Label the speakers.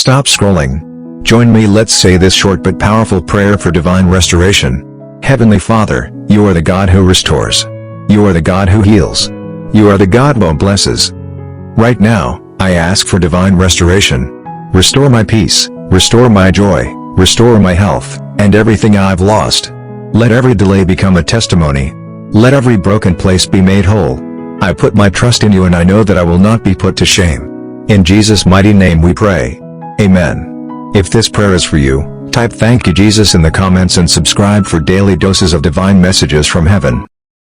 Speaker 1: Stop scrolling. Join me, let's say this short but powerful prayer for divine restoration. Heavenly Father, you are the God who restores. You are the God who heals. You are the God who blesses. Right now, I ask for divine restoration. Restore my peace, restore my joy, restore my health, and everything I've lost. Let every delay become a testimony. Let every broken place be made whole. I put my trust in you and I know that I will not be put to shame. In Jesus' mighty name we pray. Amen. If this prayer is for you, type "Thank you Jesus" in the comments and subscribe for daily doses of divine messages from heaven.